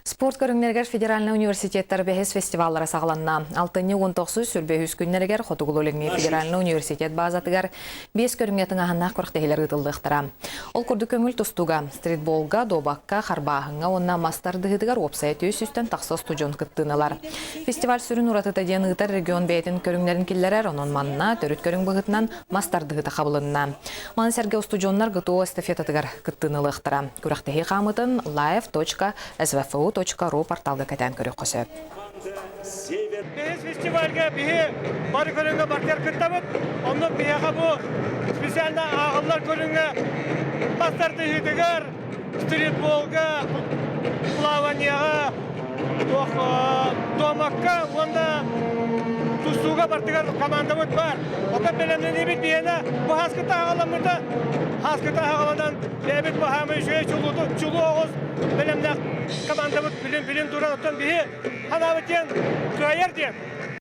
Спорт көрүңнергер федеральный университеттер бәхес фестиваллары сағаланна. 6-19 сүрбе күннергер Хотугулолегне федеральный университет базатыгар 5 көрүңнетін ағаннақ көріктегілер ұтылдықтыра. Ол күрді көңіл тұстуға, стритболға, добаққа, харбағыңа, онна мастардығыдығар опсайт өсістен тақсы студион кыттыналар. Фестиваль сүрін ұратыта ден ұтар регион бәйтін көрүңнерін келлерер, оның манна, төріт көрің бұғытынан мастардығыта қабылынна. Маны сәрге студионлар ғыту эстафетатыгар кыттынылықтыра. Көріқтегі қамытын live.svfu.ru порталга кәтен көрі қосып. Бейіз фестивальге бейі бары көріңге бартер күттабыд. Оның бейіға бұл специалды ағылар көріңге бастарды хитігер, стритболға, плаванияға, домаққа, онда тұстуға бартығар команда бұд бар. Ота белемнен ебет бейіні бұл хаскыта ағаламырды. Хаскыта ағаладан бейбет бұхамы жүйе чулу оғыз белемнен команда бұд білін дұран оттан бейі. Хана бітен көйер ден.